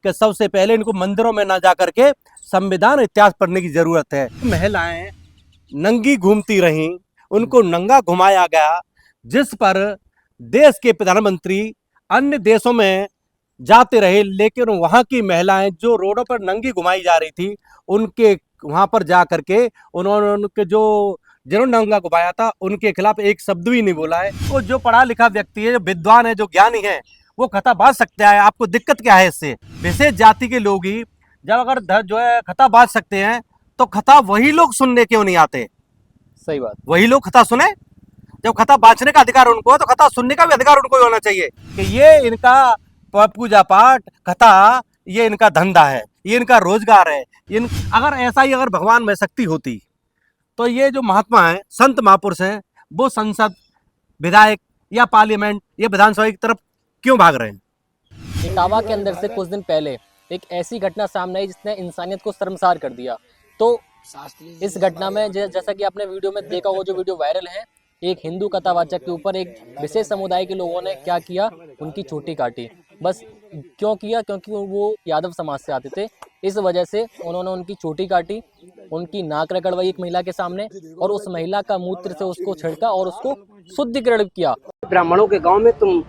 कि सबसे पहले इनको मंदिरों में ना जा करके संविधान इतिहास पढ़ने की जरूरत है। महिलाएं नंगी घूमती रहीं, उनको नंगा घुमाया गया, जिस पर देश के प्रधानमंत्री अन्य देशों में जाते रहे, लेकिन वहां की महिलाएं जो रोडों पर नंगी घुमाई जा रही थी, उनके वहां पर जा करके उन्होंने उनके जो जिन्होंने नंगा घुमाया था उनके खिलाफ एक शब्द भी नहीं बोला है। तो जो पढ़ा लिखा व्यक्ति है, जो विद्वान है, जो ज्ञानी है, वो खता बाज सकता है। आपको दिक्कत क्या है इससे? विशेष जाति के लोग ही जब अगर जो है खता बाज सकते हैं, तो खता वही लोग सुनने क्यों नहीं आते? सही बात। वही लोग खता सुने। जब खता बांचने का अधिकार उनको है, तो खता सुनने का भी अधिकार उनको ही होना चाहिए। कि ये इनका पूजा पाठ कथा, ये इनका धंधा है, ये इनका रोजगार है। अगर ऐसा ही अगर भगवान में शक्ति होती, तो ये जो महात्मा है, संत महापुरुष हैं, वो संसद, विधायक या पार्लियामेंट या विधानसभा की तरफ क्यों भाग रहे हैं? इटावा के अंदर से कुछ दिन पहले एक ऐसी घटना सामने आई जिसने इंसानियत को शर्मसार कर दिया। तो इस घटना में जैसा कि आपने वीडियो में देखा होगा, जो वीडियो वायरल है, एक हिंदू कथावाचक के ऊपर एक विशेष समुदाय के लोगों ने क्या किया, उनकी चोटी काटी। बस क्यों किया? क्योंकि वो यादव समाज से आते थे। इस वजह से उन्होंने उनकी चोटी काटी, उनकी नाक रगड़वाई एक महिला के सामने, और उस महिला का मूत्र से उसको छिड़का और उसको शुद्धिकरण किया। ब्राह्मणों के गांव में तुम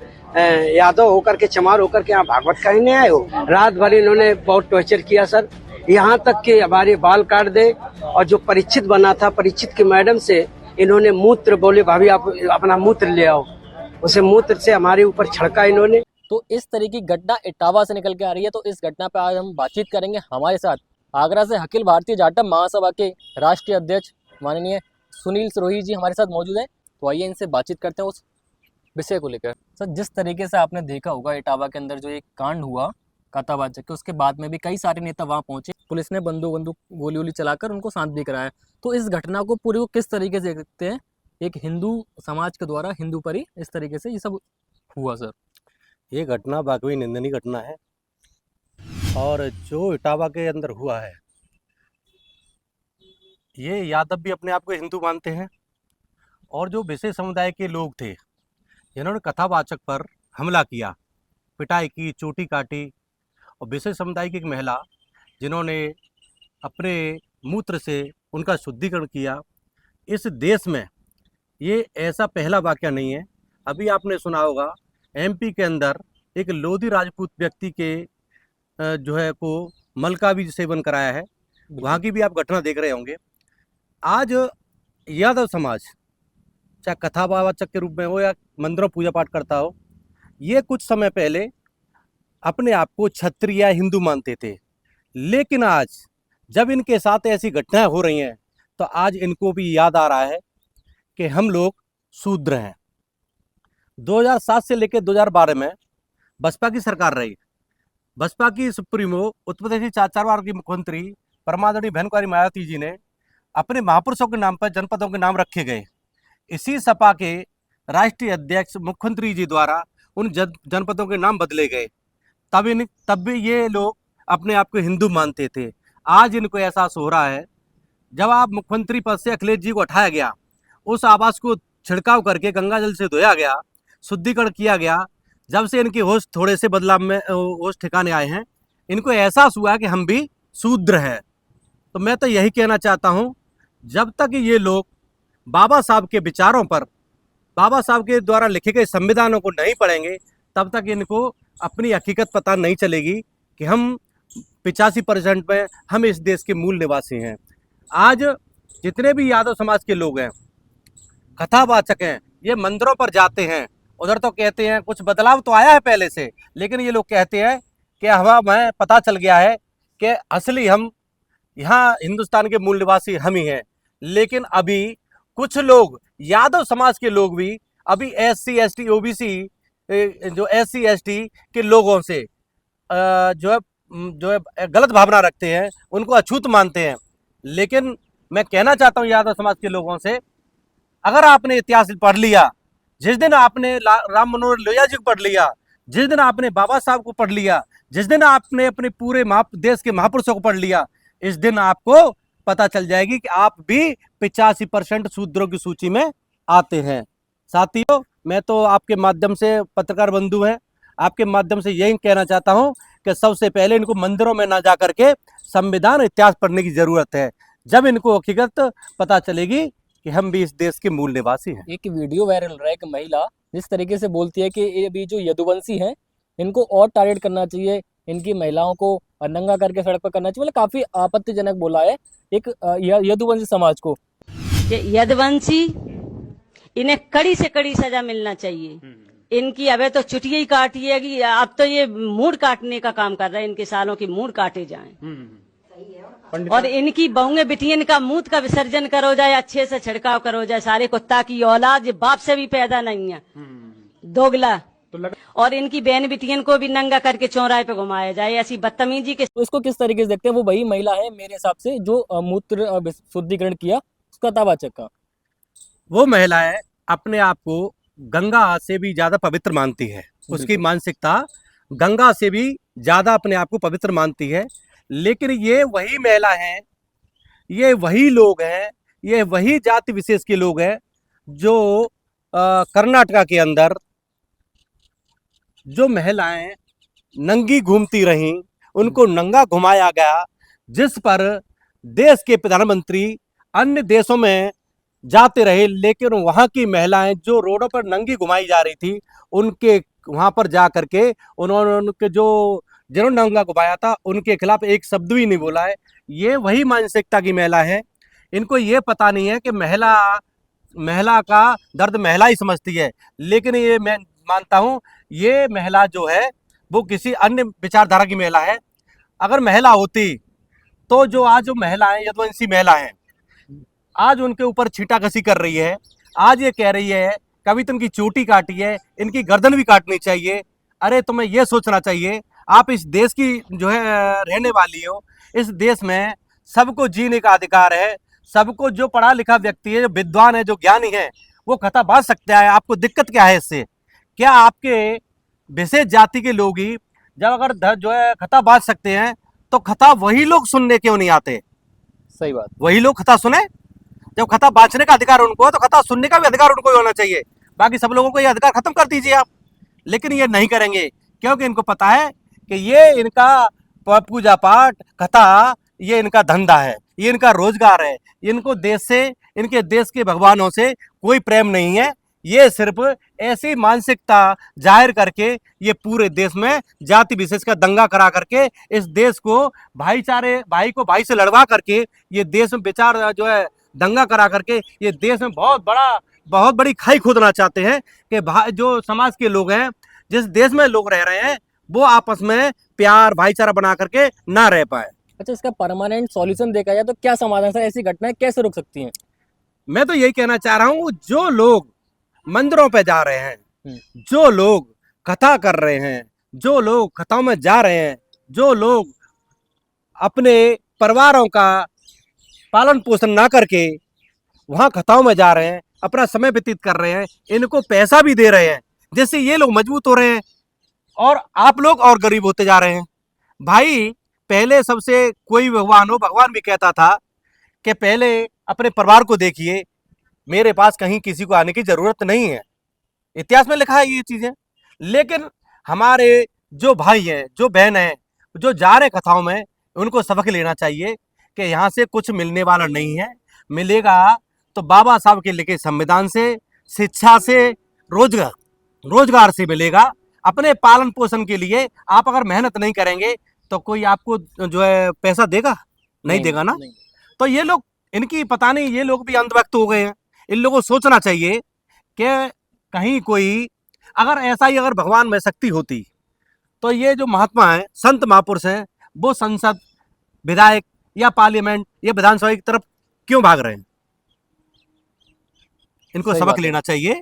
यादव होकर के, चमार होकर के यहाँ भागवत कहने आए हो। रात भर इन्होंने बहुत टॉर्चर किया सर, यहाँ तक कि हमारे बाल काट दे। और जो परीक्षित बना था, परीक्षित की मैडम से इन्होंने मूत्र, बोले भाभी आप अपना मूत्र ले आओ, उसे मूत्र से हमारे ऊपर छिड़का इन्होंने। तो इस तरह की घटना इटावा से निकल के आ रही है। तो इस घटना पर आज हम बातचीत करेंगे। हमारे साथ आगरा से अखिल भारतीय जाटव महासभा के राष्ट्रीय अध्यक्ष माननीय सुनील सिरोही जी हमारे साथ मौजूद हैं। तो आइए इनसे बातचीत करते हैं उस विषय को लेकर। सर, जिस तरीके से आपने देखा होगा इटावा के अंदर जो एक कांड हुआ कथावाचक के, उसके बाद में भी कई सारे नेता वहां पहुंचे, पुलिस ने बंदूक गोली वोली चलाकर उनको शांत भी कराया। तो इस घटना को पूरी को किस तरीके से देखते हैं? एक हिंदू समाज के द्वारा हिंदू पर ही इस तरीके से ये सब हुआ सर। ये घटना वाकई निंदनीय घटना है। और जो इटावा के अंदर हुआ है, ये यादव भी अपने आप को हिंदू मानते हैं, और जो विशेष समुदाय के लोग थे जिन्होंने कथावाचक पर हमला किया, पिटाई की, चोटी काटी, और विशेष समुदाय की एक महिला जिन्होंने अपने मूत्र से उनका शुद्धिकरण किया। इस देश में ये ऐसा पहला वाकया नहीं है। अभी आपने सुना होगा एमपी के अंदर एक लोधी राजपूत व्यक्ति के जो है को मलका भी सेवन कराया है, वहाँ की भी आप घटना देख रहे होंगे। आज यादव समाज चाहे कथावाचक के रूप में हो या मंदिरों पूजा पाठ करता हो, ये कुछ समय पहले अपने आप को क्षत्रिय या हिंदू मानते थे, लेकिन आज जब इनके साथ ऐसी घटनाएं हो रही हैं, तो आज इनको भी याद आ रहा है कि हम लोग शूद्र हैं। 2007 से लेकर 2012 में बसपा की सरकार रही। बसपा की सुप्रीमो उत्तर प्रदेश की चार बार की मुख्यमंत्री परमादरणीय बहन कुमारी मायावती जी ने अपने महापुरुषों के नाम पर जनपदों के नाम रखे गए। इसी सपा के राष्ट्रीय अध्यक्ष मुख्यमंत्री जी द्वारा उन जनपदों के नाम बदले गए। तब भी ये लोग अपने आप को हिंदू मानते थे। आज इनको एहसास हो रहा है, जब आप मुख्यमंत्री पद से अखिलेश जी को हटाया गया, उस आवास को छिड़काव करके गंगा जल से धोया गया, शुद्धिकरण किया गया, जब से इनकी होश थोड़े से बदलाव में होश ठिकाने आए हैं, इनको एहसास हुआ कि हम भी शूद्र हैं। तो मैं तो यही कहना चाहता हूँ, जब तक ये लोग बाबा साहब के विचारों पर, बाबा साहब के द्वारा लिखे गए संविधानों को नहीं पढ़ेंगे, तब तक इनको अपनी हकीकत पता नहीं चलेगी कि हम 85% में हम इस देश के मूल निवासी हैं। आज जितने भी यादव समाज के लोग हैं, कथावाचक हैं, ये मंदिरों पर जाते हैं, उधर तो कहते हैं कुछ बदलाव तो आया है पहले से, लेकिन ये लोग कहते हैं कि हमें पता चल गया है कि असली हम यहाँ हिंदुस्तान के मूल निवासी हम ही हैं। लेकिन अभी कुछ लोग, यादव समाज के लोग भी अभी SC ST OBC जो SC ST के लोगों से जो है गलत भावना रखते हैं, उनको अछूत मानते हैं। लेकिन मैं कहना चाहता हूँ यादव समाज के लोगों से, अगर आपने इतिहास पढ़ लिया, जिस दिन आपने राम मनोहर लोहिया जी को पढ़ लिया, जिस दिन आपने बाबा साहब को पढ़ लिया, जिस दिन आपने अपने पूरे देश के महापुरुषों को पढ़ लिया, इस दिन आपको पता चल जाएगी कि आप भी 85% शूद्रों की सूची में आते हैं। साथियों, मैं तो आपके माध्यम से, पत्रकार बंधु हैं, आपके माध्यम से यही कहना चाहता हूं कि सबसे पहले इनको मंदिरों में ना जा करके संविधान इतिहास पढ़ने की जरूरत है, जब इनको हकीकत पता चलेगी कि हम भी इस देश के मूल निवासी हैं। एक वीडियो वायरल हो रहा है, एक महिला जिस तरीके से बोलती है कि ये भी जो यदुवंशी हैं इनको और टारगेट करना चाहिए, इनकी महिलाओं को नंगा करके सड़क पर करना चाहिए, मतलब काफी आपत्तिजनक बोला है एक यदुवंशी समाज को। कि यदुवंशी इन्हें कड़ी से कड़ी सजा मिलना चाहिए। इनकी अबे तो चुटिया ही काटी है कि अब तो ये मूड काटने का काम कर रहे हैं, इनके सालों की मूड काटे जाएं। और इनकी बहुएं बिटियन का मूत का विसर्जन करो जाए, अच्छे से छिड़काव करो जाए। सारे कुत्ता की औलाद ये बाप से भी पैदा नहीं है, दोगला। और इनकी बहन बिटियन को भी नंगा करके चौराहे पे घुमाया जाए, ऐसी बदतमीजी के। तो इसको किस तरीके से देखते हैं? वो वही महिला है मेरे हिसाब से जो मूत्र शुद्धिकरण किया उसका कथावाचक का। वो महिलाएं अपने आप को गंगा से भी ज्यादा पवित्र मानती है, उसकी मानसिकता गंगा से भी ज्यादा अपने आप को पवित्र मानती है। लेकिन ये वही महिला हैं, ये वही लोग हैं, ये वही जाति विशेष के लोग हैं जो कर्नाटका के अंदर जो महिलाएं नंगी घूमती रहीं, उनको नंगा घुमाया गया, जिस पर देश के प्रधानमंत्री अन्य देशों में जाते रहे, लेकिन वहां की महिलाएं जो रोडों पर नंगी घुमाई जा रही थी, उनके वहां पर जा करके उन्होंने उनके जो जिन्होंने नंगा घुमाया था उनके खिलाफ एक शब्द भी नहीं बोला है। ये वही मानसिकता की महिला है। इनको ये पता नहीं है कि महिला का दर्द महिला ही समझती है। लेकिन ये मैं मानता हूं ये महिला जो है वो किसी अन्य विचारधारा की महिला है। अगर महिला होती तो जो आज जो महिला है यदुवंशी महिला है, आज उनके ऊपर छींटाकशी कर रही है, आज ये कह रही है कभी तो इनकी चोटी काटी है, इनकी गर्दन भी काटनी चाहिए। अरे तुम्हें ये सोचना चाहिए, आप इस देश की जो है रहने वाली हो, इस देश में सबको जीने का अधिकार है, सबको जो पढ़ा लिखा व्यक्ति है, जो विद्वान है, जो ज्ञानी है, वो खता बांध सकता है। आपको दिक्कत क्या है इससे? क्या आपके विशेष जाति के लोग ही जब अगर जो है खता बांध सकते हैं तो खता वही लोग सुनने क्यों नहीं आते? सही बात। वही लोग खता सुने। जब खता बांचने का अधिकार उनको है तो खता सुनने का भी अधिकार उनको ही होना चाहिए। बाकी सब लोगों को ये अधिकार खत्म कर दीजिए आप। लेकिन ये नहीं करेंगे क्योंकि इनको पता है कि ये इनका पूजा पाठ कथा ये इनका धंधा है, ये इनका रोजगार है। इनको देश से, इनके देश के भगवानों से कोई प्रेम नहीं है। ये सिर्फ ऐसी मानसिकता जाहिर करके ये पूरे देश में जाति विशेष का दंगा करा करके इस देश को भाई को भाई से लड़वा करके ये देश में विचार जो है दंगा करा करके ये देश में बहुत बड़ी खाई खोदना चाहते हैं कि जो समाज के लोग हैं, जिस देश में लोग रह रहे हैं, वो आपस में प्यार भाईचारा बना करके ना रह पाए। अच्छा, इसका परमानेंट सॉल्यूशन देखा जाए तो क्या समाधान सर? ऐसी घटनाएं कैसे रुक सकती हैं? मैं तो यही कहना चाह रहा हूँ, जो लोग मंदिरों पे जा रहे हैं, जो लोग कथा कर रहे हैं, जो लोग कथाओं में जा रहे हैं, जो लोग अपने परिवारों का पालन पोषण ना करके वहां कथाओं में जा रहे हैं, अपना समय व्यतीत कर रहे हैं, इनको पैसा भी दे रहे हैं, जिससे ये लोग मजबूत हो रहे हैं और आप लोग और गरीब होते जा रहे हैं। भाई पहले सबसे कोई भगवान हो, भगवान भी कहता था कि पहले अपने परिवार को देखिए, मेरे पास कहीं किसी को आने की जरूरत नहीं है। इतिहास में लिखा है ये चीजें। लेकिन हमारे जो भाई हैं, जो बहन हैं, जो जा रहे कथाओं में, उनको सबक लेना चाहिए कि यहाँ से कुछ मिलने वाला नहीं है। मिलेगा तो बाबा साहब के लिखे संविधान से, शिक्षा से, रोजगार से मिलेगा। अपने पालन पोषण के लिए आप अगर मेहनत नहीं करेंगे तो कोई आपको जो है पैसा देगा? नहीं देगा ना। नहीं। तो ये लोग, इनकी पता नहीं, ये लोग भी अंधभक्त हो गए हैं। इन लोगों को सोचना चाहिए कि कहीं कोई अगर भगवान में शक्ति होती तो ये जो महात्मा हैं, संत महापुरुष हैं, वो संसद, विधायक या पार्लियामेंट या विधानसभा की तरफ क्यों भाग रहे हैं? इनको सबक लेना चाहिए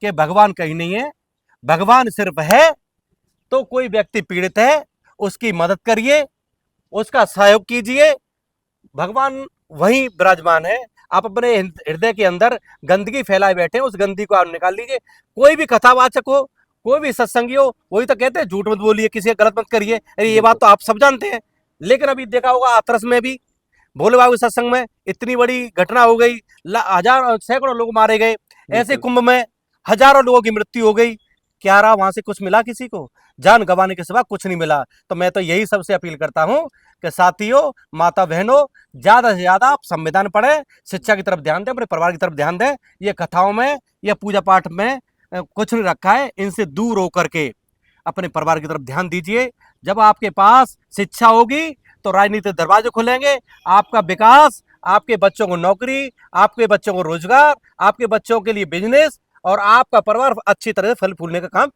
कि भगवान कहीं नहीं है। भगवान सिर्फ है तो कोई व्यक्ति पीड़ित है, उसकी मदद करिए, उसका सहयोग कीजिए। भगवान वहीं विराजमान है। आप अपने हृदय के अंदर गंदगी फैलाए बैठे हैं, उस गंदगी को आप निकाल लीजिए। कोई भी कथावाचक हो, कोई भी सत्संगी हो, वही तो कहते हैं झूठ मत बोलिए, किसी का गलत मत करिए। अरे ये बात तो आप सब जानते हैं। लेकिन अभी देखा होगा हाथरस में भी, भोले बाबा के सत्संग में इतनी बड़ी घटना हो गई, सैकड़ों लोग मारे गए। ऐसे कुंभ में हजारों लोगों की मृत्यु हो गई। क्या रहा वहां से? कुछ मिला किसी को? जान गंवाने के सिवा कुछ नहीं मिला। तो मैं तो यही सबसे अपील करता हूं कि साथियों, माता बहनों, ज्यादा से ज्यादा आप संविधान पढ़ें, शिक्षा की तरफ ध्यान दें, अपने परिवार की तरफ ध्यान दें। ये कथाओं में या पूजा पाठ में कुछ नहीं रखा है। इनसे दूर होकर के अपने परिवार की तरफ ध्यान दीजिए। जब आपके पास शिक्षा होगी तो राजनीतिक दरवाजे खुलेंगे, आपका विकास, आपके बच्चों को नौकरी, आपके बच्चों को रोजगार, आपके बच्चों के लिए बिजनेस, और आपका परिवार अच्छी तरह से फल फूलने का काम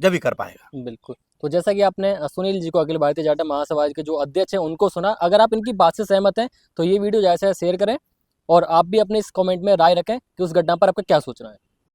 जब ही कर पाएगा। बिल्कुल। तो जैसा कि आपने सुनील जी को, अखिल भारतीय जाट महासभा के जो अध्यक्ष हैं, उनको सुना। अगर आप इनकी बात से सहमत हैं तो ये वीडियो ज़्यादा से ज़्यादा शेयर करें और आप भी अपने इस कमेंट में राय रखें कि उस घटना पर आपका क्या सोचना है।